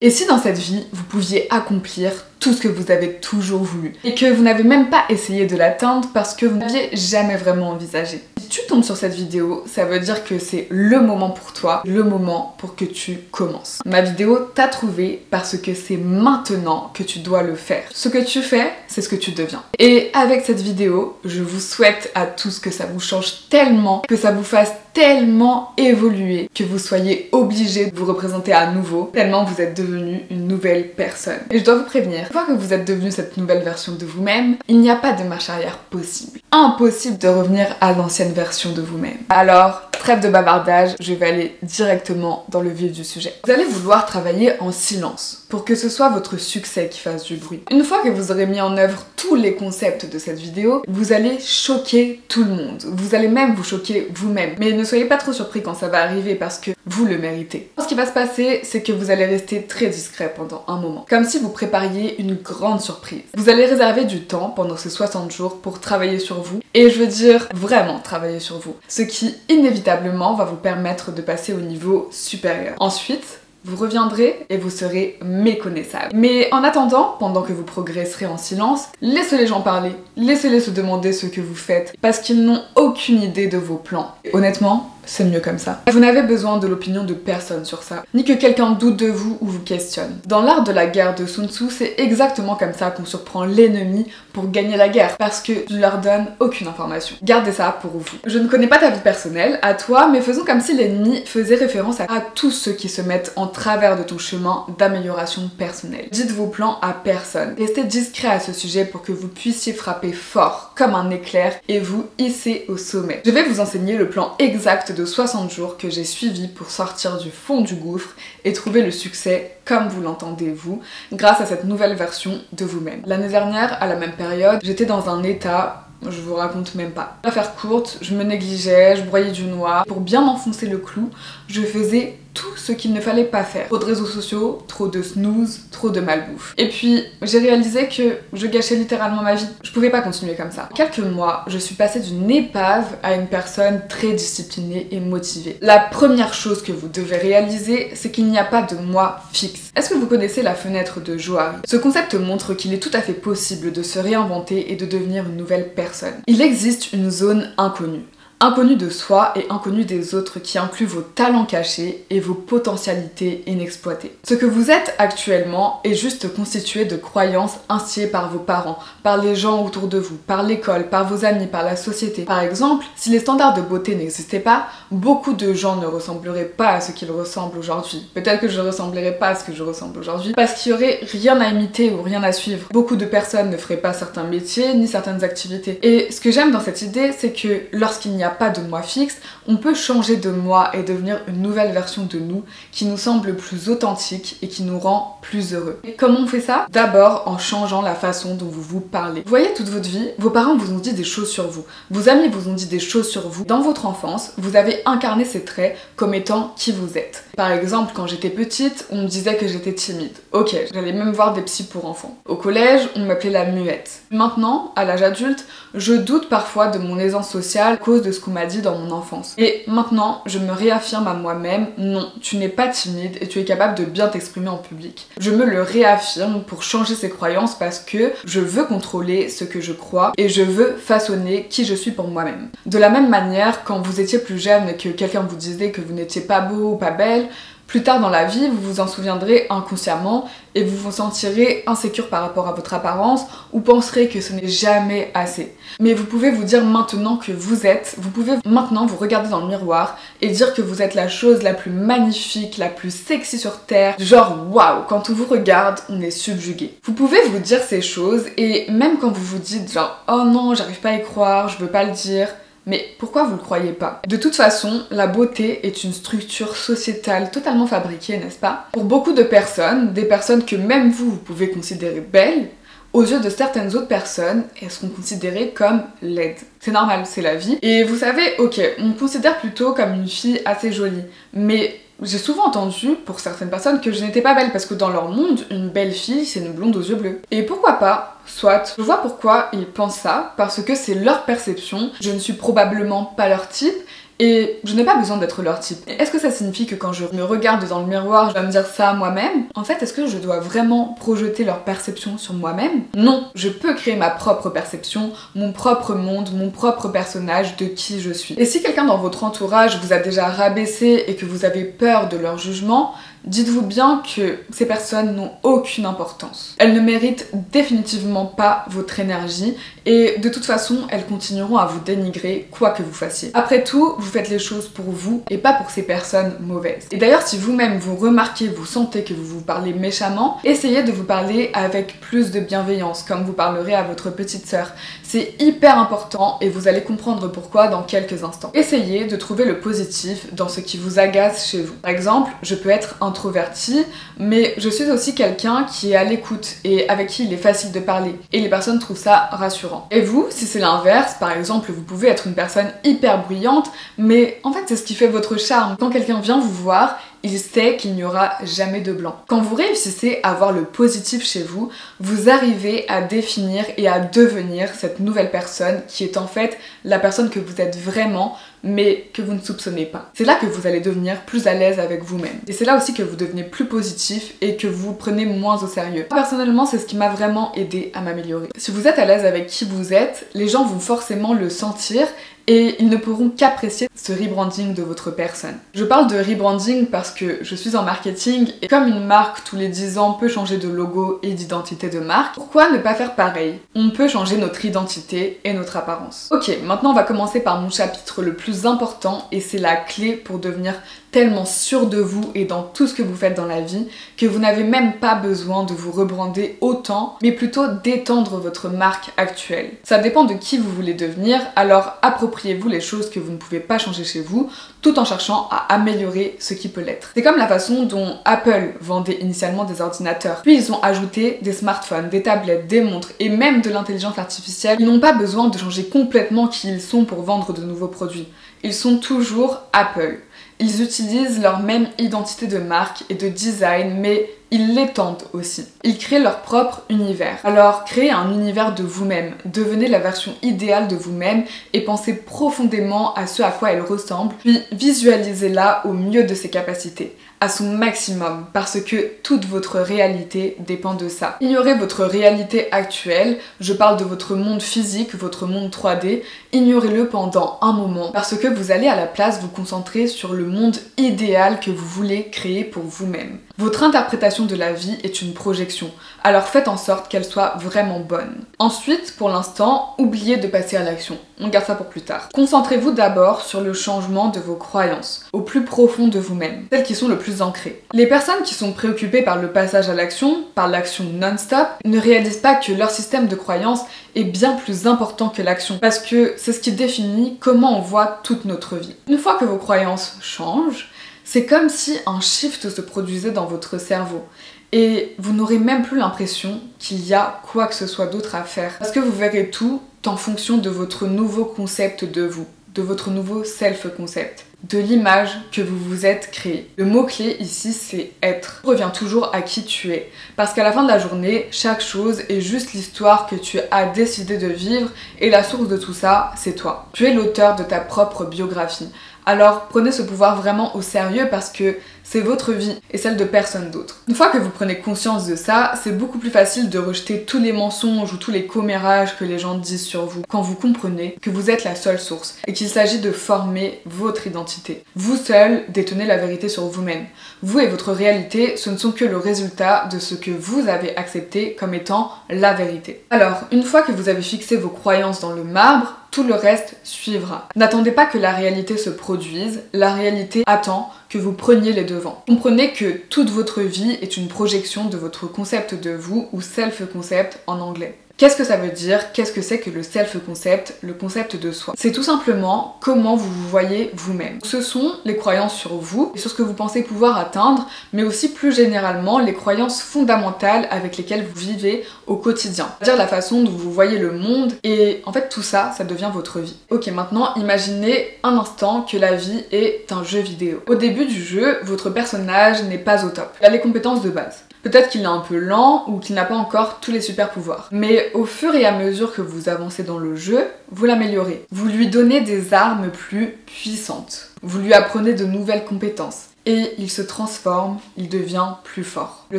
Et si dans cette vie, vous pouviez accomplir tout ce que vous avez toujours voulu et que vous n'avez même pas essayé de l'atteindre parce que vous n'aviez jamais vraiment envisagé? Si tu tombes sur cette vidéo, ça veut dire que c'est le moment pour toi, le moment pour que tu commences. Ma vidéo t'a trouvé parce que c'est maintenant que tu dois le faire. Ce que tu fais, c'est ce que tu deviens. Et avec cette vidéo, je vous souhaite à tous que ça vous change tellement, que ça vous fasse tellement évoluer, que vous soyez obligés de vous représenter à nouveau, tellement vous êtes devenu une nouvelle personne. Et je dois vous prévenir, une fois que vous êtes devenu cette nouvelle version de vous-même, il n'y a pas de marche arrière possible. Impossible de revenir à l'ancienne version de vous-même. Alors, trêve de bavardage, je vais aller directement dans le vif du sujet. Vous allez vouloir travailler en silence pour que ce soit votre succès qui fasse du bruit. Une fois que vous aurez mis en œuvre tous les concepts de cette vidéo, vous allez choquer tout le monde. Vous allez même vous choquer vous-même. Mais ne soyez pas trop surpris quand ça va arriver parce que vous le méritez. Ce qui va se passer, c'est que vous allez rester très discret pendant un moment. Comme si vous prépariez une grande surprise. Vous allez réserver du temps pendant ces 60 jours pour travailler sur vous. Et je veux dire vraiment travailler sur vous. Ce qui inévitablement va vous permettre de passer au niveau supérieur. Ensuite, vous reviendrez et vous serez méconnaissable. Mais en attendant, pendant que vous progresserez en silence, laissez les gens parler, laissez-les se demander ce que vous faites, parce qu'ils n'ont aucune idée de vos plans. Et honnêtement, c'est mieux comme ça. Vous n'avez besoin de l'opinion de personne sur ça, ni que quelqu'un doute de vous ou vous questionne. Dans l'art de la guerre de Sun Tzu, c'est exactement comme ça qu'on surprend l'ennemi pour gagner la guerre, parce que tu leur donnes aucune information. Gardez ça pour vous. Je ne connais pas ta vie personnelle, à toi, mais faisons comme si l'ennemi faisait référence à tous ceux qui se mettent en travers de ton chemin d'amélioration personnelle. Dites vos plans à personne. Restez discret à ce sujet pour que vous puissiez frapper fort, comme un éclair, et vous hisser au sommet. Je vais vous enseigner le plan exact de 60 jours que j'ai suivi pour sortir du fond du gouffre et trouver le succès comme vous l'entendez vous, grâce à cette nouvelle version de vous-même. L'année dernière, à la même période, j'étais dans un état, je vous raconte même pas. Pour la faire courte, je me négligeais, je broyais du noir. Pour bien m'enfoncer le clou, je faisais tout ce qu'il ne fallait pas faire. Trop de réseaux sociaux, trop de snooze, trop de malbouffe. Et puis, j'ai réalisé que je gâchais littéralement ma vie. Je pouvais pas continuer comme ça. En quelques mois, je suis passée d'une épave à une personne très disciplinée et motivée. La première chose que vous devez réaliser, c'est qu'il n'y a pas de moi fixe. Est-ce que vous connaissez la fenêtre de Johari? Ce concept montre qu'il est tout à fait possible de se réinventer et de devenir une nouvelle personne. Il existe une zone inconnue. Inconnu de soi et inconnu des autres qui inclut vos talents cachés et vos potentialités inexploitées. Ce que vous êtes actuellement est juste constitué de croyances instillées par vos parents, par les gens autour de vous, par l'école, par vos amis, par la société. Par exemple, si les standards de beauté n'existaient pas, beaucoup de gens ne ressembleraient pas à ce qu'ils ressemblent aujourd'hui. Peut-être que je ne ressemblerais pas à ce que je ressemble aujourd'hui parce qu'il n'y aurait rien à imiter ou rien à suivre. Beaucoup de personnes ne feraient pas certains métiers ni certaines activités. Et ce que j'aime dans cette idée, c'est que lorsqu'il n'y a pas de moi fixe, on peut changer de moi et devenir une nouvelle version de nous qui nous semble plus authentique et qui nous rend plus heureux. Et comment on fait ça? D'abord en changeant la façon dont vous vous parlez. Vous voyez, toute votre vie, vos parents vous ont dit des choses sur vous, vos amis vous ont dit des choses sur vous. Dans votre enfance, vous avez incarné ces traits comme étant qui vous êtes. Par exemple, quand j'étais petite, on me disait que j'étais timide. Ok, j'allais même voir des psys pour enfants. Au collège, on m'appelait la muette. Maintenant, à l'âge adulte, je doute parfois de mon aisance sociale à cause de ce qu'on m'a dit dans mon enfance. Et maintenant, je me réaffirme à moi-même, non, tu n'es pas timide et tu es capable de bien t'exprimer en public. Je me le réaffirme pour changer ces croyances parce que je veux contrôler ce que je crois et je veux façonner qui je suis pour moi-même. De la même manière, quand vous étiez plus jeune et que quelqu'un vous disait que vous n'étiez pas beau ou pas belle, plus tard dans la vie, vous vous en souviendrez inconsciemment et vous vous sentirez insécure par rapport à votre apparence ou penserez que ce n'est jamais assez. Mais vous pouvez vous dire maintenant que vous pouvez maintenant vous regarder dans le miroir et dire que vous êtes la chose la plus magnifique, la plus sexy sur terre. Genre waouh, quand on vous regarde, on est subjugué. Vous pouvez vous dire ces choses et même quand vous vous dites genre oh non, j'arrive pas à y croire, je veux pas le dire. Mais pourquoi vous le croyez pas? De toute façon, la beauté est une structure sociétale totalement fabriquée, n'est-ce pas? Pour beaucoup de personnes, des personnes que même vous pouvez considérer belles, aux yeux de certaines autres personnes, elles seront considérées comme laides. C'est normal, c'est la vie. Et vous savez, ok, on me considère plutôt comme une fille assez jolie, mais j'ai souvent entendu, pour certaines personnes, que je n'étais pas belle parce que dans leur monde, une belle fille, c'est une blonde aux yeux bleus. Et pourquoi pas? Soit. Je vois pourquoi ils pensent ça, parce que c'est leur perception, je ne suis probablement pas leur type, et je n'ai pas besoin d'être leur type. Est-ce que ça signifie que quand je me regarde dans le miroir, je dois me dire ça à moi-même? En fait, est-ce que je dois vraiment projeter leur perception sur moi-même? Non, je peux créer ma propre perception, mon propre monde, mon propre personnage de qui je suis. Et si quelqu'un dans votre entourage vous a déjà rabaissé et que vous avez peur de leur jugement, dites-vous bien que ces personnes n'ont aucune importance. Elles ne méritent définitivement pas votre énergie et de toute façon, elles continueront à vous dénigrer quoi que vous fassiez. Après tout, vous faites les choses pour vous et pas pour ces personnes mauvaises. Et d'ailleurs, si vous-même vous remarquez, vous sentez que vous vous parlez méchamment, essayez de vous parler avec plus de bienveillance, comme vous parlerez à votre petite sœur. C'est hyper important et vous allez comprendre pourquoi dans quelques instants. Essayez de trouver le positif dans ce qui vous agace chez vous. Par exemple, je peux être introvertie, mais je suis aussi quelqu'un qui est à l'écoute et avec qui il est facile de parler. Et les personnes trouvent ça rassurant. Et vous, si c'est l'inverse, par exemple, vous pouvez être une personne hyper bruyante, mais en fait c'est ce qui fait votre charme. Quand quelqu'un vient vous voir, il sait qu'il n'y aura jamais de blanc. Quand vous réussissez à voir le positif chez vous, vous arrivez à définir et à devenir cette nouvelle personne qui est en fait la personne que vous êtes vraiment, mais que vous ne soupçonnez pas. C'est là que vous allez devenir plus à l'aise avec vous-même. Et c'est là aussi que vous devenez plus positif et que vous vous prenez moins au sérieux. Moi, personnellement, c'est ce qui m'a vraiment aidé à m'améliorer. Si vous êtes à l'aise avec qui vous êtes, les gens vont forcément le sentir et ils ne pourront qu'apprécier ce rebranding de votre personne. Je parle de rebranding parce que je suis en marketing et comme une marque tous les 10 ans peut changer de logo et d'identité de marque, pourquoi ne pas faire pareil? On peut changer notre identité et notre apparence. Ok, maintenant on va commencer par mon chapitre le plus important et c'est la clé pour devenir tellement sûr de vous et dans tout ce que vous faites dans la vie que vous n'avez même pas besoin de vous rebrander autant, mais plutôt d'étendre votre marque actuelle. Ça dépend de qui vous voulez devenir, alors appropriez-vous les choses que vous ne pouvez pas changer chez vous, tout en cherchant à améliorer ce qui peut l'être. C'est comme la façon dont Apple vendait initialement des ordinateurs, puis ils ont ajouté des smartphones, des tablettes, des montres et même de l'intelligence artificielle. Ils n'ont pas besoin de changer complètement qui ils sont pour vendre de nouveaux produits. Ils sont toujours Apple. Ils utilisent leur même identité de marque et de design, mais ils l'étendent aussi. Ils créent leur propre univers. Alors, créez un univers de vous-même, devenez la version idéale de vous-même et pensez profondément à ce à quoi elle ressemble, puis visualisez-la au mieux de ses capacités, à son maximum, parce que toute votre réalité dépend de ça. Ignorez votre réalité actuelle, je parle de votre monde physique, votre monde 3D, ignorez-le pendant un moment, parce que vous allez à la place vous concentrer sur le monde idéal que vous voulez créer pour vous-même. Votre interprétation de la vie est une projection, alors faites en sorte qu'elle soit vraiment bonne. Ensuite, pour l'instant, oubliez de passer à l'action. On garde ça pour plus tard. Concentrez-vous d'abord sur le changement de vos croyances, au plus profond de vous-même, celles qui sont le plus ancrées. Les personnes qui sont préoccupées par le passage à l'action, par l'action non-stop, ne réalisent pas que leur système de croyances est bien plus important que l'action, parce que c'est ce qui définit comment on voit toute notre vie. Une fois que vos croyances changent, c'est comme si un shift se produisait dans votre cerveau et vous n'aurez même plus l'impression qu'il y a quoi que ce soit d'autre à faire parce que vous verrez tout en fonction de votre nouveau concept de vous, de votre nouveau self-concept, de l'image que vous vous êtes créée. Le mot-clé ici, c'est être. Reviens toujours à qui tu es parce qu'à la fin de la journée, chaque chose est juste l'histoire que tu as décidé de vivre et la source de tout ça, c'est toi. Tu es l'auteur de ta propre biographie. Alors prenez ce pouvoir vraiment au sérieux parce que c'est votre vie et celle de personne d'autre. Une fois que vous prenez conscience de ça, c'est beaucoup plus facile de rejeter tous les mensonges ou tous les commérages que les gens disent sur vous quand vous comprenez que vous êtes la seule source et qu'il s'agit de former votre identité. Vous seul détenez la vérité sur vous-même. Vous et votre réalité, ce ne sont que le résultat de ce que vous avez accepté comme étant la vérité. Alors, une fois que vous avez fixé vos croyances dans le marbre, tout le reste suivra. N'attendez pas que la réalité se produise, la réalité attend que vous preniez les devants. Comprenez que toute votre vie est une projection de votre concept de vous ou self-concept en anglais. Qu'est-ce que ça veut dire? Qu'est-ce que c'est que le self-concept, le concept de soi? C'est tout simplement comment vous vous voyez vous-même. Ce sont les croyances sur vous et sur ce que vous pensez pouvoir atteindre, mais aussi plus généralement les croyances fondamentales avec lesquelles vous vivez au quotidien. C'est-à-dire la façon dont vous voyez le monde et en fait tout ça, ça devient votre vie. Ok, maintenant imaginez un instant que la vie est un jeu vidéo. Au début, début du jeu, votre personnage n'est pas au top. Il a les compétences de base. Peut-être qu'il est un peu lent ou qu'il n'a pas encore tous les super pouvoirs. Mais au fur et à mesure que vous avancez dans le jeu, vous l'améliorez. Vous lui donnez des armes plus puissantes. Vous lui apprenez de nouvelles compétences. Et il se transforme, il devient plus fort. Le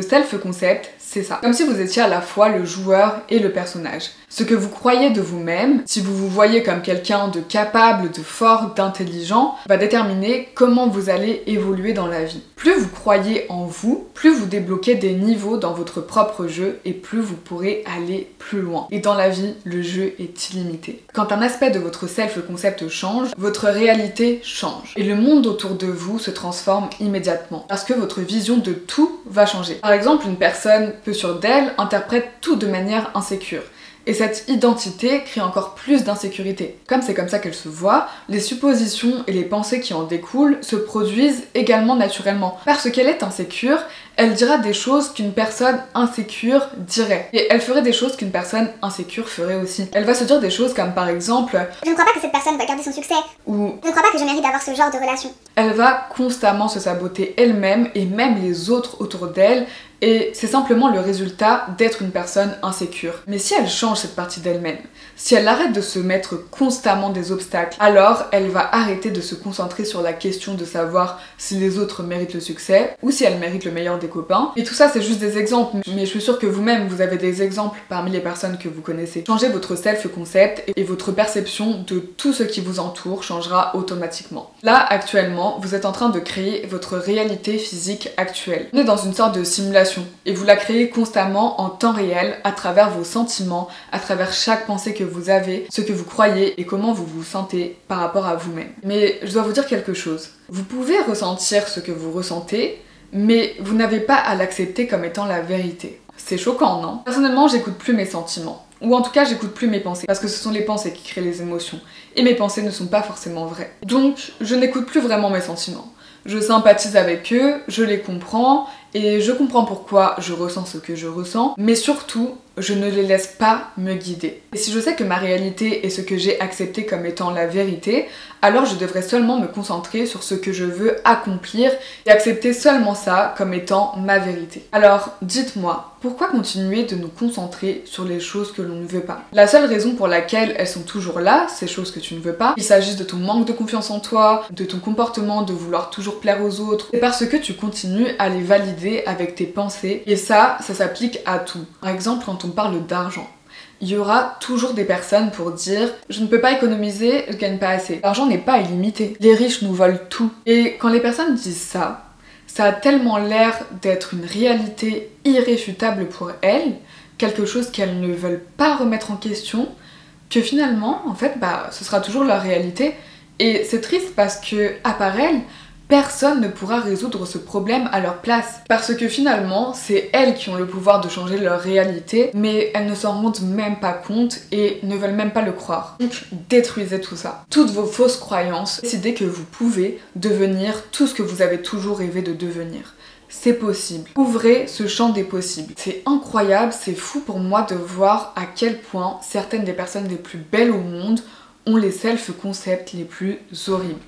self-concept, c'est ça. Comme si vous étiez à la fois le joueur et le personnage. Ce que vous croyez de vous-même, si vous vous voyez comme quelqu'un de capable, de fort, d'intelligent, va déterminer comment vous allez évoluer dans la vie. Plus vous croyez en vous, plus vous débloquez des niveaux dans votre propre jeu et plus vous pourrez aller plus loin. Et dans la vie, le jeu est illimité. Quand un aspect de votre self-concept change, votre réalité change. Et le monde autour de vous se transforme immédiatement. Parce que votre vision de tout va changer. Par exemple, une personne peu sûre d'elle interprète tout de manière insécure. Et cette identité crée encore plus d'insécurité. Comme c'est comme ça qu'elle se voit, les suppositions et les pensées qui en découlent se produisent également naturellement. Parce qu'elle est insécure, elle dira des choses qu'une personne insécure dirait. Et elle ferait des choses qu'une personne insécure ferait aussi. Elle va se dire des choses comme par exemple « Je ne crois pas que cette personne va garder son succès » ou « Je ne crois pas que je mérite d'avoir ce genre de relation ». Elle va constamment se saboter elle-même et même les autres autour d'elle. Et c'est simplement le résultat d'être une personne insécure. Mais si elle change cette partie d'elle-même, si elle arrête de se mettre constamment des obstacles, alors elle va arrêter de se concentrer sur la question de savoir si les autres méritent le succès ou si elle mérite le meilleur des copains. Et tout ça, c'est juste des exemples, mais je suis sûre que vous-même, vous avez des exemples parmi les personnes que vous connaissez. Changez votre self-concept et votre perception de tout ce qui vous entoure changera automatiquement. Là, actuellement, vous êtes en train de créer votre réalité physique actuelle. On est dans une sorte de simulation et vous la créez constamment en temps réel à travers vos sentiments, à travers chaque pensée que vous avez, ce que vous croyez et comment vous vous sentez par rapport à vous-même. Mais je dois vous dire quelque chose. Vous pouvez ressentir ce que vous ressentez, mais vous n'avez pas à l'accepter comme étant la vérité. C'est choquant, non? Personnellement, j'écoute plus mes sentiments. Ou en tout cas, j'écoute plus mes pensées, parce que ce sont les pensées qui créent les émotions. Et mes pensées ne sont pas forcément vraies. Donc, je n'écoute plus vraiment mes sentiments. Je sympathise avec eux, je les comprends, et je comprends pourquoi je ressens ce que je ressens, mais surtout, je ne les laisse pas me guider. Et si je sais que ma réalité est ce que j'ai accepté comme étant la vérité, alors je devrais seulement me concentrer sur ce que je veux accomplir et accepter seulement ça comme étant ma vérité. Alors, dites-moi, pourquoi continuer de nous concentrer sur les choses que l'on ne veut pas? La seule raison pour laquelle elles sont toujours là, ces choses que tu ne veux pas, il s'agisse de ton manque de confiance en toi, de ton comportement, de vouloir toujours plaire aux autres, c'est parce que tu continues à les valider avec tes pensées, et ça s'applique à tout. Par exemple, quand on parle d'argent, il y aura toujours des personnes pour dire « je ne peux pas économiser, je gagne pas assez ». L'argent n'est pas illimité, les riches nous volent tout. Et quand les personnes disent ça, ça a tellement l'air d'être une réalité irréfutable pour elles, quelque chose qu'elles ne veulent pas remettre en question, que finalement, en fait, ce sera toujours leur réalité. Et c'est triste parce que, à part elles, personne ne pourra résoudre ce problème à leur place. Parce que finalement, c'est elles qui ont le pouvoir de changer leur réalité, mais elles ne s'en rendent même pas compte et ne veulent même pas le croire. Donc, détruisez tout ça. Toutes vos fausses croyances, décidez que vous pouvez devenir tout ce que vous avez toujours rêvé de devenir. C'est possible. Ouvrez ce champ des possibles. C'est incroyable, c'est fou pour moi de voir à quel point certaines des personnes les plus belles au monde ont les self-concepts les plus horribles.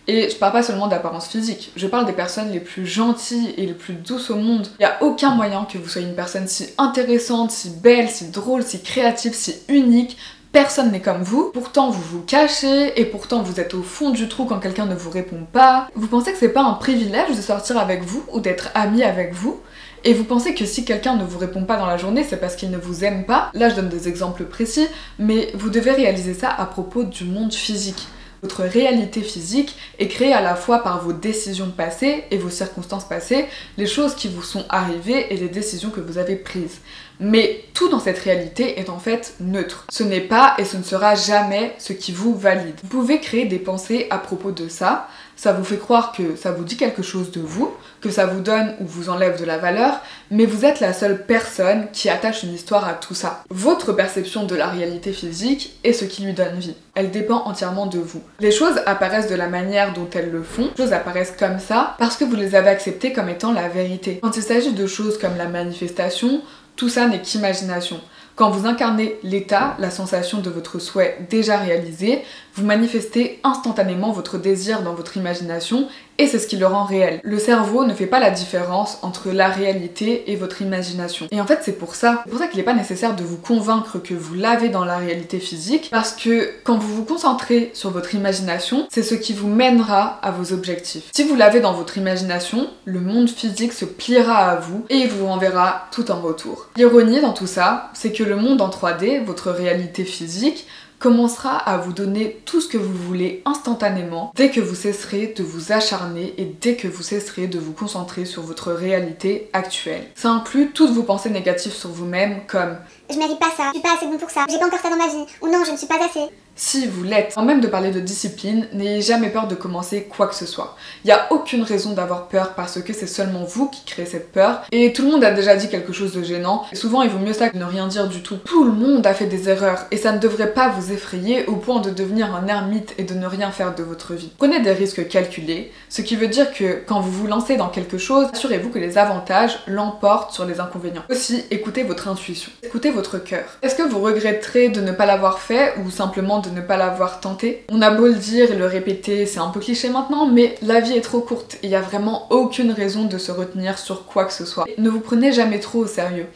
Et je parle pas seulement d'apparence physique, je parle des personnes les plus gentilles et les plus douces au monde. Il n'y a aucun moyen que vous soyez une personne si intéressante, si belle, si drôle, si créative, si unique. Personne n'est comme vous, pourtant vous vous cachez et pourtant vous êtes au fond du trou quand quelqu'un ne vous répond pas. Vous pensez que c'est pas un privilège de sortir avec vous ou d'être ami avec vous? Et vous pensez que si quelqu'un ne vous répond pas dans la journée, c'est parce qu'il ne vous aime pas? Là je donne des exemples précis, mais vous devez réaliser ça à propos du monde physique. Votre réalité physique est créée à la fois par vos décisions passées et vos circonstances passées, les choses qui vous sont arrivées et les décisions que vous avez prises. Mais tout dans cette réalité est en fait neutre. Ce n'est pas et ce ne sera jamais ce qui vous valide. Vous pouvez créer des pensées à propos de ça, ça vous fait croire que ça vous dit quelque chose de vous, que ça vous donne ou vous enlève de la valeur, mais vous êtes la seule personne qui attache une histoire à tout ça. Votre perception de la réalité physique est ce qui lui donne vie. Elle dépend entièrement de vous. Les choses apparaissent de la manière dont elles le font, les choses apparaissent comme ça parce que vous les avez acceptées comme étant la vérité. Quand il s'agit de choses comme la manifestation, tout ça n'est qu'imagination. Quand vous incarnez l'état, la sensation de votre souhait déjà réalisé, vous manifestez instantanément votre désir dans votre imagination et c'est ce qui le rend réel. Le cerveau ne fait pas la différence entre la réalité et votre imagination. Et en fait c'est pour ça qu'il n'est pas nécessaire de vous convaincre que vous l'avez dans la réalité physique, parce que quand vous vous concentrez sur votre imagination, c'est ce qui vous mènera à vos objectifs. Si vous l'avez dans votre imagination, le monde physique se pliera à vous et il vous enverra tout en retour. L'ironie dans tout ça, c'est que le monde en 3D, votre réalité physique, commencera à vous donner tout ce que vous voulez instantanément dès que vous cesserez de vous acharner et dès que vous cesserez de vous concentrer sur votre réalité actuelle. Ça inclut toutes vos pensées négatives sur vous-même comme « Je mérite pas ça, je suis pas assez bon pour ça, j'ai pas encore ça dans ma vie » ou « Non, je ne suis pas assez ». Si vous l'êtes, avant même de parler de discipline, n'ayez jamais peur de commencer quoi que ce soit. Il n'y a aucune raison d'avoir peur parce que c'est seulement vous qui créez cette peur et tout le monde a déjà dit quelque chose de gênant. Et souvent il vaut mieux ça que ne rien dire du tout. Tout le monde a fait des erreurs et ça ne devrait pas vous effrayer au point de devenir un ermite et de ne rien faire de votre vie. Prenez des risques calculés, ce qui veut dire que quand vous vous lancez dans quelque chose, assurez-vous que les avantages l'emportent sur les inconvénients. Aussi, écoutez votre intuition, écoutez votre cœur. Est-ce que vous regretterez de ne pas l'avoir fait ou simplement de ne pas l'avoir tenté? On a beau le dire et le répéter, c'est un peu cliché maintenant, mais la vie est trop courte et il n'y a vraiment aucune raison de se retenir sur quoi que ce soit. Ne vous prenez jamais trop au sérieux.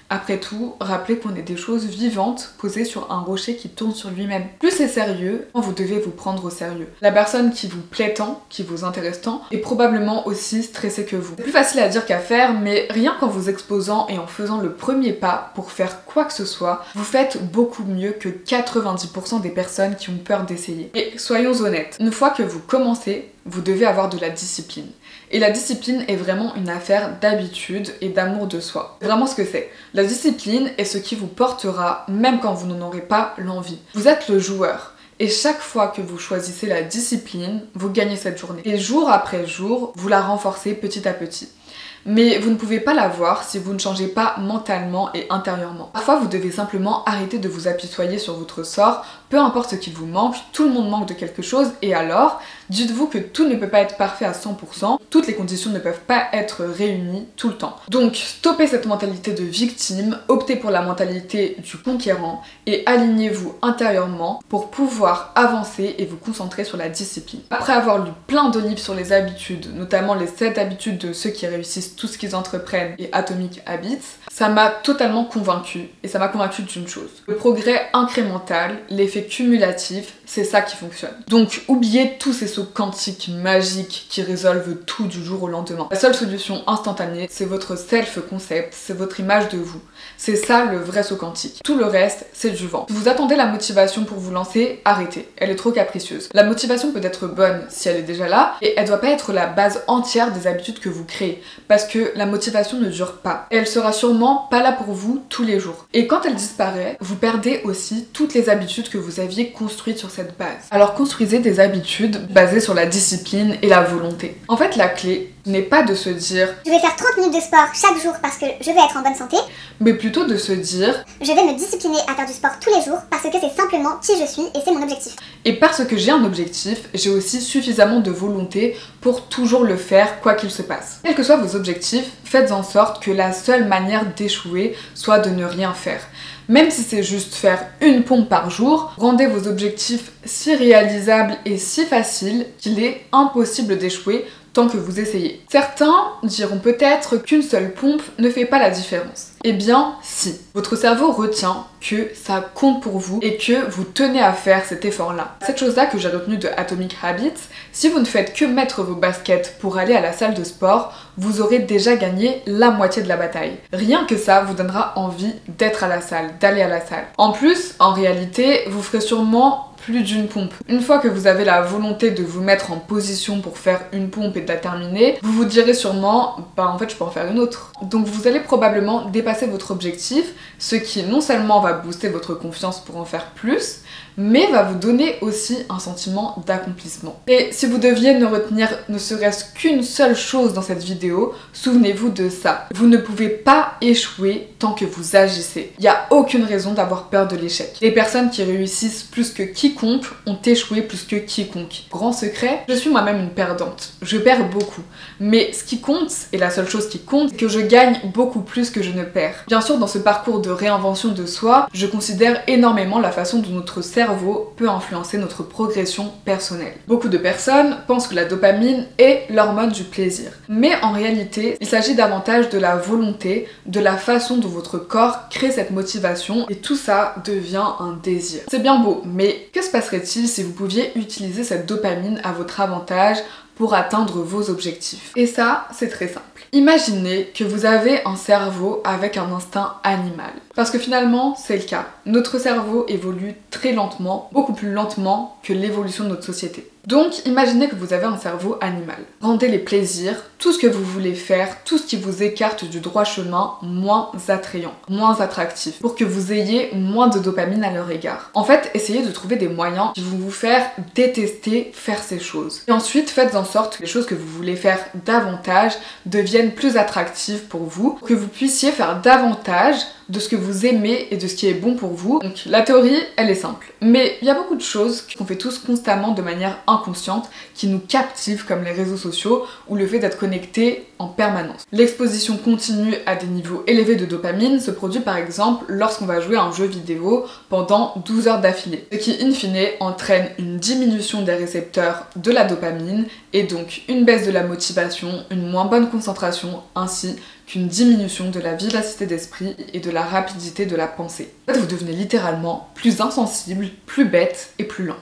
Après tout, rappelez qu'on est des choses vivantes posées sur un rocher qui tourne sur lui-même. Plus c'est sérieux, vous devez vous prendre au sérieux. La personne qui vous plaît tant, qui vous intéresse tant, est probablement aussi stressée que vous. C'est plus facile à dire qu'à faire, mais rien qu'en vous exposant et en faisant le premier pas pour faire quoi que ce soit, vous faites beaucoup mieux que 90% des personnes qui ont peur d'essayer. Et soyons honnêtes, une fois que vous commencez, vous devez avoir de la discipline. Et la discipline est vraiment une affaire d'habitude et d'amour de soi. C'est vraiment ce que c'est. La discipline est ce qui vous portera même quand vous n'en aurez pas l'envie. Vous êtes le joueur. Et chaque fois que vous choisissez la discipline, vous gagnez cette journée. Et jour après jour, vous la renforcez petit à petit. Mais vous ne pouvez pas l'avoir si vous ne changez pas mentalement et intérieurement. Parfois, vous devez simplement arrêter de vous apitoyer sur votre sort, peu importe ce qu'il vous manque, tout le monde manque de quelque chose, et alors, dites-vous que tout ne peut pas être parfait à 100%, toutes les conditions ne peuvent pas être réunies tout le temps. Donc, stoppez cette mentalité de victime, optez pour la mentalité du conquérant, et alignez-vous intérieurement pour pouvoir avancer et vous concentrer sur la discipline. Après avoir lu plein de livres sur les habitudes, notamment les 7 habitudes de ceux qui réussissent tout ce qu'ils entreprennent et Atomic Habits, ça m'a totalement convaincue et ça m'a convaincue d'une chose. Le progrès incrémental, l'effet cumulatif, c'est ça qui fonctionne. Donc oubliez tous ces sauts quantiques magiques qui résolvent tout du jour au lendemain. La seule solution instantanée, c'est votre self-concept, c'est votre image de vous. C'est ça le vrai saut quantique. Tout le reste, c'est du vent. Si vous attendez la motivation pour vous lancer, arrêtez. Elle est trop capricieuse. La motivation peut être bonne si elle est déjà là, et elle doit pas être la base entière des habitudes que vous créez. Parce que la motivation ne dure pas. Et elle sera sûrement pas là pour vous tous les jours. Et quand elle disparaît, vous perdez aussi toutes les habitudes que vous aviez construites sur cette base. Alors construisez des habitudes basées sur la discipline et la volonté. En fait, la clé n'est pas de se dire « Je vais faire 30 minutes de sport chaque jour parce que je vais être en bonne santé », mais plutôt de se dire « Je vais me discipliner à faire du sport tous les jours parce que c'est simplement qui je suis et c'est mon objectif ». Et parce que j'ai un objectif, j'ai aussi suffisamment de volonté pour toujours le faire quoi qu'il se passe. Quels que soient vos objectifs, faites en sorte que la seule manière d'échouer soit de ne rien faire. Même si c'est juste faire une pompe par jour, rendez vos objectifs si réalisables et si faciles qu'il est impossible d'échouer tant que vous essayez. Certains diront peut-être qu'une seule pompe ne fait pas la différence. Eh bien, si. Votre cerveau retient que ça compte pour vous et que vous tenez à faire cet effort-là. Cette chose-là que j'ai retenue de Atomic Habits, si vous ne faites que mettre vos baskets pour aller à la salle de sport, vous aurez déjà gagné la moitié de la bataille. Rien que ça vous donnera envie d'être à la salle, d'aller à la salle. En plus, en réalité, vous ferez sûrement plus d'une pompe. Une fois que vous avez la volonté de vous mettre en position pour faire une pompe et de la terminer, vous vous direz sûrement bah en fait je peux en faire une autre. Donc vous allez probablement dépasser votre objectif, ce qui non seulement va booster votre confiance pour en faire plus, mais va vous donner aussi un sentiment d'accomplissement. Et si vous deviez ne retenir ne serait-ce qu'une seule chose dans cette vidéo, souvenez-vous de ça. Vous ne pouvez pas échouer tant que vous agissez. Il n'y a aucune raison d'avoir peur de l'échec. Les personnes qui réussissent plus que quiconque ont échoué plus que quiconque. Grand secret, je suis moi-même une perdante. Je perds beaucoup. Mais ce qui compte, et la seule chose qui compte, c'est que je gagne beaucoup plus que je ne perds. Bien sûr, dans ce parcours de réinvention de soi, je considère énormément la façon dont notre cerveau cerveau peut influencer notre progression personnelle. Beaucoup de personnes pensent que la dopamine est l'hormone du plaisir. Mais en réalité, il s'agit davantage de la volonté, de la façon dont votre corps crée cette motivation et tout ça devient un désir. C'est bien beau, mais que se passerait-il si vous pouviez utiliser cette dopamine à votre avantage pour atteindre vos objectifs? Et ça, c'est très simple. Imaginez que vous avez un cerveau avec un instinct animal. Parce que finalement, c'est le cas. Notre cerveau évolue très lentement, beaucoup plus lentement que l'évolution de notre société. Donc, imaginez que vous avez un cerveau animal. Rendez les plaisirs, tout ce que vous voulez faire, tout ce qui vous écarte du droit chemin, moins attrayant, moins attractif, pour que vous ayez moins de dopamine à leur égard. En fait, essayez de trouver des moyens qui vont vous faire détester faire ces choses. Et ensuite, faites en sorte que les choses que vous voulez faire davantage deviennent plus attractives pour vous, pour que vous puissiez faire davantage de ce que vous aimez et de ce qui est bon pour vous. Donc la théorie, elle est simple. Mais il y a beaucoup de choses qu'on fait tous constamment de manière inconsciente qui nous captivent, comme les réseaux sociaux ou le fait d'être connecté en permanence. L'exposition continue à des niveaux élevés de dopamine se produit par exemple lorsqu'on va jouer à un jeu vidéo pendant 12 heures d'affilée, ce qui in fine entraîne une diminution des récepteurs de la dopamine et donc une baisse de la motivation, une moins bonne concentration ainsi qu'une diminution de la vivacité d'esprit et de la rapidité de la pensée. En fait, vous devenez littéralement plus insensible, plus bête et plus lent.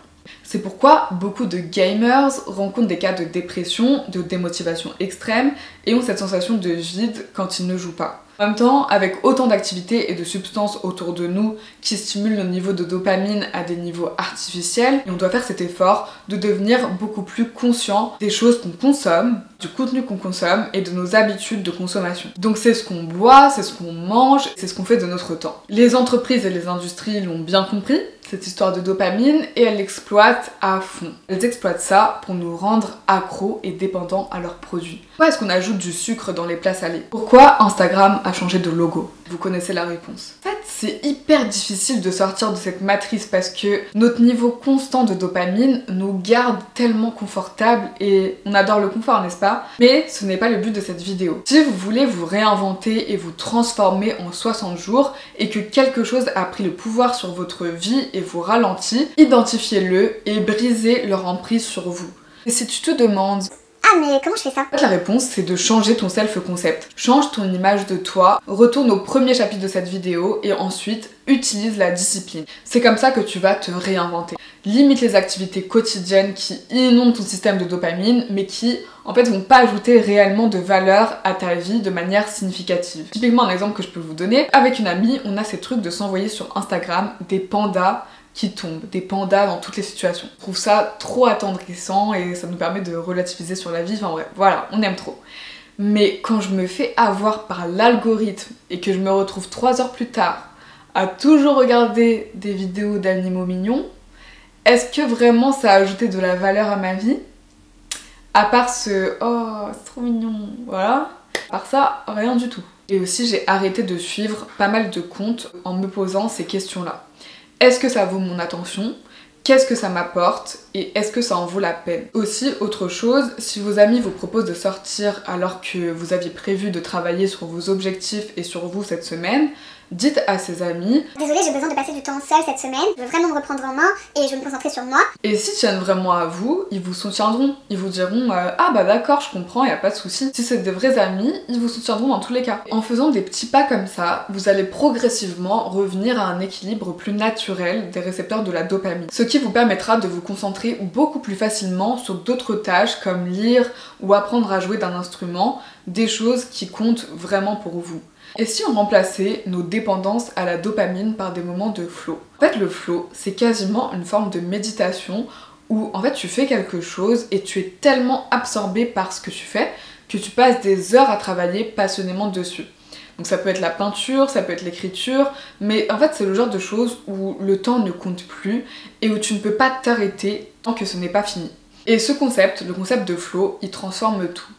C'est pourquoi beaucoup de gamers rencontrent des cas de dépression, de démotivation extrême et ont cette sensation de vide quand ils ne jouent pas. En même temps, avec autant d'activités et de substances autour de nous qui stimulent nos niveaux de dopamine à des niveaux artificiels, et on doit faire cet effort de devenir beaucoup plus conscient des choses qu'on consomme, du contenu qu'on consomme et de nos habitudes de consommation. Donc c'est ce qu'on boit, c'est ce qu'on mange, c'est ce qu'on fait de notre temps. Les entreprises et les industries l'ont bien compris, cette histoire de dopamine, et elles l'exploitent à fond. Elles exploitent ça pour nous rendre accros et dépendants à leurs produits. Pourquoi est-ce qu'on ajoute du sucre dans les plats salés? Pourquoi Instagram a changé de logo? Vous connaissez la réponse. En fait, c'est hyper difficile de sortir de cette matrice parce que notre niveau constant de dopamine nous garde tellement confortables et on adore le confort, n'est-ce pas? Mais ce n'est pas le but de cette vidéo. Si vous voulez vous réinventer et vous transformer en 60 jours et que quelque chose a pris le pouvoir sur votre vie et vous ralentit, identifiez-le et brisez leur emprise sur vous. Et si tu te demandes ah mais comment je fais ça? En fait, la réponse c'est de changer ton self-concept. Change ton image de toi, retourne au premier chapitre de cette vidéo et ensuite utilise la discipline. C'est comme ça que tu vas te réinventer. Limite les activités quotidiennes qui inondent ton système de dopamine mais qui en fait vont pas ajouter réellement de valeur à ta vie de manière significative. Typiquement un exemple que je peux vous donner, avec une amie on a ces trucs de s'envoyer sur Instagram des pandas qui tombent, des pandas dans toutes les situations. Je trouve ça trop attendrissant et ça nous permet de relativiser sur la vie, enfin bref, voilà, on aime trop. Mais quand je me fais avoir par l'algorithme et que je me retrouve 3 heures plus tard à toujours regarder des vidéos d'animaux mignons, est-ce que vraiment ça a ajouté de la valeur à ma vie? À part ce « oh, c'est trop mignon », voilà. À part ça, rien du tout. Et aussi, j'ai arrêté de suivre pas mal de comptes en me posant ces questions-là. Est-ce que ça vaut mon attention? Qu'est-ce que ça m'apporte? Et est-ce que ça en vaut la peine? Aussi, autre chose, si vos amis vous proposent de sortir alors que vous aviez prévu de travailler sur vos objectifs et sur vous cette semaine, dites à ses amis « désolée, j'ai besoin de passer du temps seule cette semaine, je veux vraiment me reprendre en main et je veux me concentrer sur moi. » Et s'ils tiennent vraiment à vous, ils vous soutiendront. Ils vous diront ah bah d'accord, je comprends, y a pas de souci. Si c'est des vrais amis, ils vous soutiendront dans tous les cas. En faisant des petits pas comme ça, vous allez progressivement revenir à un équilibre plus naturel des récepteurs de la dopamine. Ce qui vous permettra de vous concentrer beaucoup plus facilement sur d'autres tâches comme lire ou apprendre à jouer d'un instrument, des choses qui comptent vraiment pour vous. Et si on remplaçait nos dépendances à la dopamine par des moments de flow? En fait, le flow, c'est quasiment une forme de méditation où en fait tu fais quelque chose et tu es tellement absorbé par ce que tu fais que tu passes des heures à travailler passionnément dessus. Donc ça peut être la peinture, ça peut être l'écriture, mais en fait c'est le genre de choses où le temps ne compte plus et où tu ne peux pas t'arrêter tant que ce n'est pas fini. Et ce concept, le concept de flow, il transforme tout.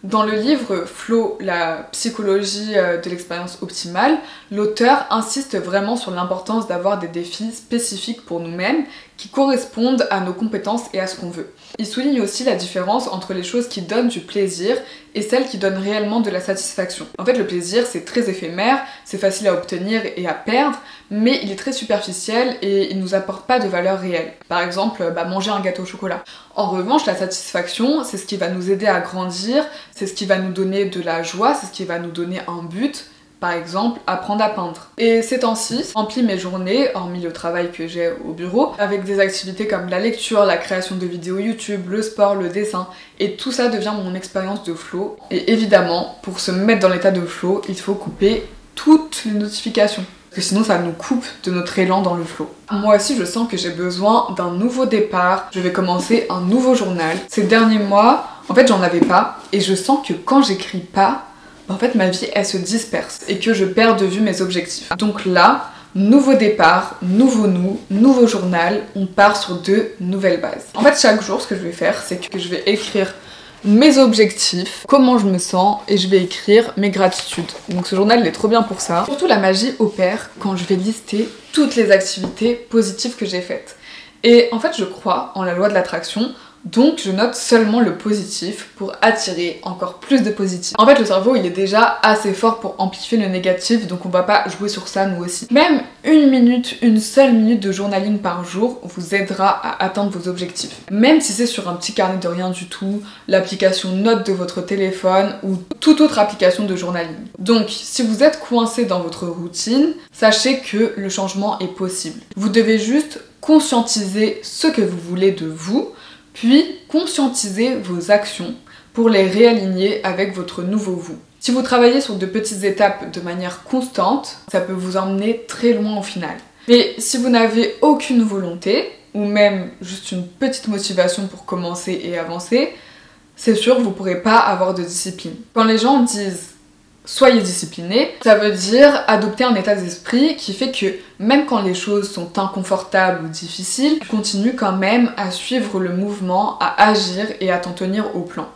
Dans le livre Flow, la psychologie de l'expérience optimale, l'auteur insiste vraiment sur l'importance d'avoir des défis spécifiques pour nous-mêmes qui correspondent à nos compétences et à ce qu'on veut. Il souligne aussi la différence entre les choses qui donnent du plaisir et celles qui donnent réellement de la satisfaction. En fait, le plaisir, c'est très éphémère, c'est facile à obtenir et à perdre, mais il est très superficiel et il nous apporte pas de valeur réelle. Par exemple, manger un gâteau au chocolat. En revanche, la satisfaction, c'est ce qui va nous aider à grandir, c'est ce qui va nous donner de la joie, c'est ce qui va nous donner un but. Par exemple, apprendre à peindre. Et ces temps-ci, je remplis mes journées, hormis le travail que j'ai au bureau, avec des activités comme la lecture, la création de vidéos YouTube, le sport, le dessin, et tout ça devient mon expérience de flow. Et évidemment, pour se mettre dans l'état de flow, il faut couper toutes les notifications. Parce que sinon ça nous coupe de notre élan dans le flow. Moi aussi je sens que j'ai besoin d'un nouveau départ, je vais commencer un nouveau journal. Ces derniers mois, en fait j'en avais pas, et je sens que quand j'écris pas, en fait ma vie elle se disperse et que je perds de vue mes objectifs. Donc là, nouveau départ, nouveau nous, nouveau journal, on part sur de nouvelles bases. En fait chaque jour ce que je vais faire c'est que je vais écrire mes objectifs, comment je me sens et je vais écrire mes gratitudes. Donc ce journal il est trop bien pour ça. Surtout la magie opère quand je vais lister toutes les activités positives que j'ai faites. Et en fait je crois en la loi de l'attraction. Donc je note seulement le positif pour attirer encore plus de positif. En fait le cerveau il est déjà assez fort pour amplifier le négatif, donc on va pas jouer sur ça nous aussi. Même une seule minute de journaling par jour vous aidera à atteindre vos objectifs. Même si c'est sur un petit carnet de rien du tout, l'application Notes de votre téléphone ou toute autre application de journaling. Donc si vous êtes coincé dans votre routine, sachez que le changement est possible. Vous devez juste conscientiser ce que vous voulez de vous, puis conscientiser vos actions pour les réaligner avec votre nouveau vous. Si vous travaillez sur de petites étapes de manière constante, ça peut vous emmener très loin au final. Mais si vous n'avez aucune volonté, ou même juste une petite motivation pour commencer et avancer, c'est sûr que vous ne pourrez pas avoir de discipline. Quand les gens disent soyez discipliné, ça veut dire adopter un état d'esprit qui fait que même quand les choses sont inconfortables ou difficiles, tu continues quand même à suivre le mouvement, à agir et à t'en tenir au plan.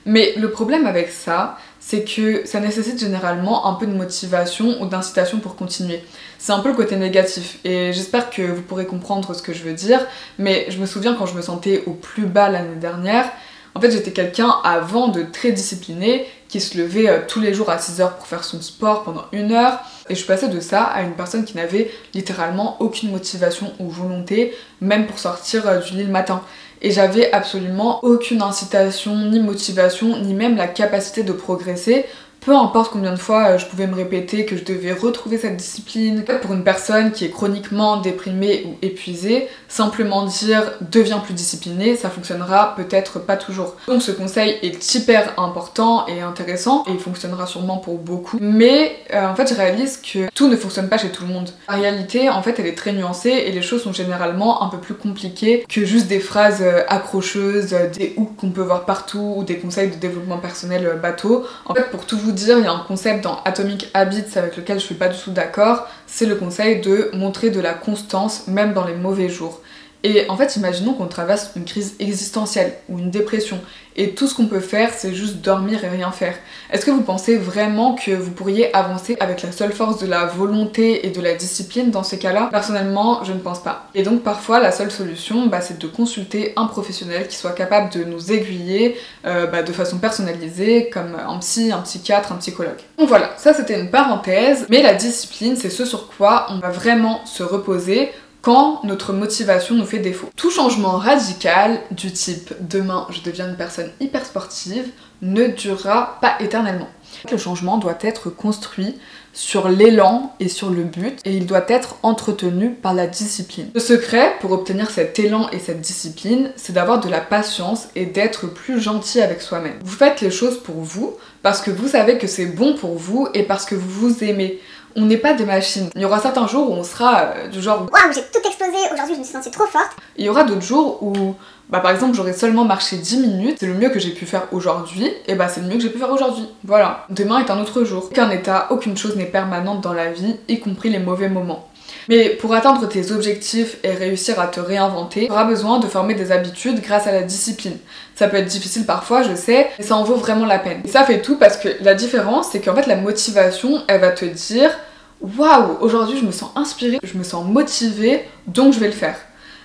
Mais le problème avec ça, c'est que ça nécessite généralement un peu de motivation ou d'incitation pour continuer. C'est un peu le côté négatif et j'espère que vous pourrez comprendre ce que je veux dire, mais je me souviens quand je me sentais au plus bas l'année dernière, en fait j'étais quelqu'un avant de très discipliné qui se levait tous les jours à 6 heures pour faire son sport pendant 1 heure et je suis passée de ça à une personne qui n'avait littéralement aucune motivation ou volonté même pour sortir du lit le matin. Et j'avais absolument aucune incitation, ni motivation, ni même la capacité de progresser. Peu importe combien de fois je pouvais me répéter que je devais retrouver cette discipline. Pour une personne qui est chroniquement déprimée ou épuisée, simplement dire deviens plus discipliné, ça fonctionnera peut-être pas toujours. Donc ce conseil est hyper important et intéressant et il fonctionnera sûrement pour beaucoup. Mais en fait je réalise que tout ne fonctionne pas chez tout le monde. La réalité en fait elle est très nuancée et les choses sont généralement un peu plus compliquées que juste des phrases accrocheuses, des hooks qu'on peut voir partout ou des conseils de développement personnel bateau. En fait pour tout vous dire, il y a un concept dans Atomic Habits avec lequel je suis pas du tout d'accord, c'est le conseil de montrer de la constance même dans les mauvais jours. Et en fait, imaginons qu'on traverse une crise existentielle ou une dépression et tout ce qu'on peut faire, c'est juste dormir et rien faire. Est-ce que vous pensez vraiment que vous pourriez avancer avec la seule force de la volonté et de la discipline dans ces cas-là? Personnellement, je ne pense pas. Et donc parfois, la seule solution, c'est de consulter un professionnel qui soit capable de nous aiguiller de façon personnalisée, comme un psy, un psychiatre, un psychologue. Donc voilà, ça c'était une parenthèse, mais la discipline, c'est ce sur quoi on va vraiment se reposer quand notre motivation nous fait défaut. Tout changement radical du type demain je deviens une personne hyper sportive ne durera pas éternellement. Le changement doit être construit sur l'élan et sur le but et il doit être entretenu par la discipline. Le secret pour obtenir cet élan et cette discipline, c'est d'avoir de la patience et d'être plus gentil avec soi-même. Vous faites les choses pour vous parce que vous savez que c'est bon pour vous et parce que vous vous aimez. On n'est pas des machines. Il y aura certains jours où on sera du genre waouh, j'ai tout explosé, aujourd'hui je me suis sentie trop forte. Il y aura d'autres jours où, par exemple, j'aurais seulement marché 10 minutes, c'est le mieux que j'ai pu faire aujourd'hui, et c'est le mieux que j'ai pu faire aujourd'hui. Voilà. Demain est un autre jour. Aucun état, aucune chose n'est permanente dans la vie, y compris les mauvais moments. Mais pour atteindre tes objectifs et réussir à te réinventer, tu auras besoin de former des habitudes grâce à la discipline. Ça peut être difficile parfois, je sais, mais ça en vaut vraiment la peine. Et ça fait tout parce que la différence, c'est qu'en fait la motivation, elle va te dire « Waouh, aujourd'hui je me sens inspirée, je me sens motivée, donc je vais le faire ».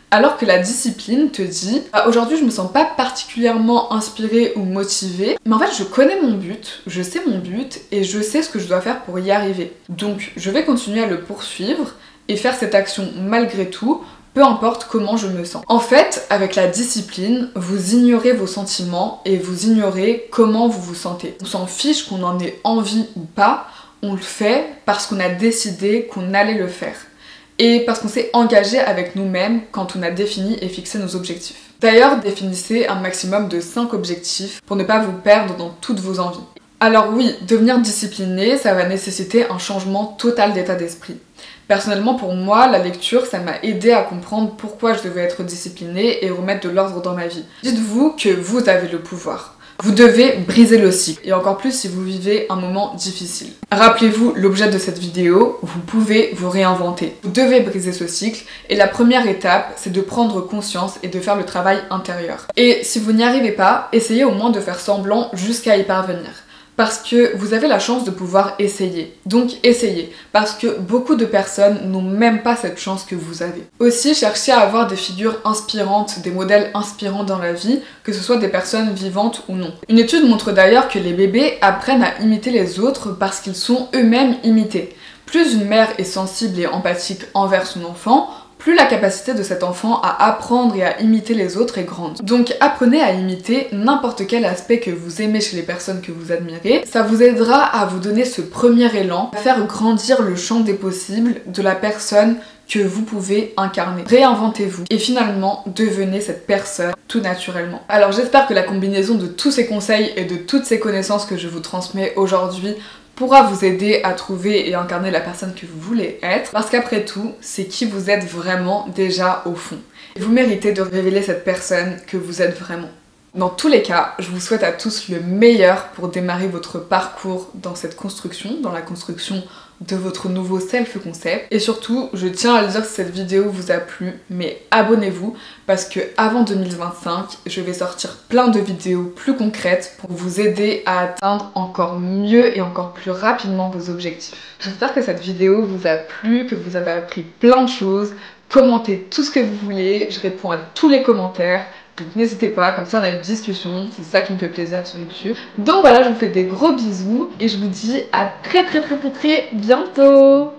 Alors que la discipline te dit aujourd'hui je me sens pas particulièrement inspirée ou motivée, mais en fait je connais mon but, je sais mon but et je sais ce que je dois faire pour y arriver. Donc je vais continuer à le poursuivre et faire cette action malgré tout, peu importe comment je me sens. En fait, avec la discipline, vous ignorez vos sentiments et vous ignorez comment vous vous sentez. On s'en fiche qu'on en ait envie ou pas, on le fait parce qu'on a décidé qu'on allait le faire. Et parce qu'on s'est engagé avec nous-mêmes quand on a défini et fixé nos objectifs. D'ailleurs, définissez un maximum de 5 objectifs pour ne pas vous perdre dans toutes vos envies. Alors oui, devenir discipliné, ça va nécessiter un changement total d'état d'esprit. Personnellement, pour moi, la lecture, ça m'a aidé à comprendre pourquoi je devais être disciplinée et remettre de l'ordre dans ma vie. Dites-vous que vous avez le pouvoir. Vous devez briser le cycle, et encore plus si vous vivez un moment difficile. Rappelez-vous l'objet de cette vidéo, vous pouvez vous réinventer. Vous devez briser ce cycle, et la première étape, c'est de prendre conscience et de faire le travail intérieur. Et si vous n'y arrivez pas, essayez au moins de faire semblant jusqu'à y parvenir. Parce que vous avez la chance de pouvoir essayer. Donc essayez, parce que beaucoup de personnes n'ont même pas cette chance que vous avez. Aussi, cherchez à avoir des figures inspirantes, des modèles inspirants dans la vie, que ce soit des personnes vivantes ou non. Une étude montre d'ailleurs que les bébés apprennent à imiter les autres parce qu'ils sont eux-mêmes imités. Plus une mère est sensible et empathique envers son enfant, plus la capacité de cet enfant à apprendre et à imiter les autres est grande. Donc apprenez à imiter n'importe quel aspect que vous aimez chez les personnes que vous admirez. Ça vous aidera à vous donner ce premier élan, à faire grandir le champ des possibles de la personne que vous pouvez incarner. Réinventez-vous et finalement devenez cette personne tout naturellement. Alors j'espère que la combinaison de tous ces conseils et de toutes ces connaissances que je vous transmets aujourd'hui pourra vous aider à trouver et incarner la personne que vous voulez être, parce qu'après tout, c'est qui vous êtes vraiment déjà au fond. Et vous méritez de révéler cette personne que vous êtes vraiment. Dans tous les cas, je vous souhaite à tous le meilleur pour démarrer votre parcours dans cette construction, dans la construction de votre nouveau self-concept. Et surtout, je tiens à le dire si cette vidéo vous a plu, mais abonnez-vous parce que avant 2025, je vais sortir plein de vidéos plus concrètes pour vous aider à atteindre encore mieux et encore plus rapidement vos objectifs. J'espère que cette vidéo vous a plu, que vous avez appris plein de choses. Commentez tout ce que vous voulez, je réponds à tous les commentaires. Donc n'hésitez pas, comme ça on a une discussion, c'est ça qui me fait plaisir sur YouTube. Donc voilà, je vous fais des gros bisous et je vous dis à très bientôt.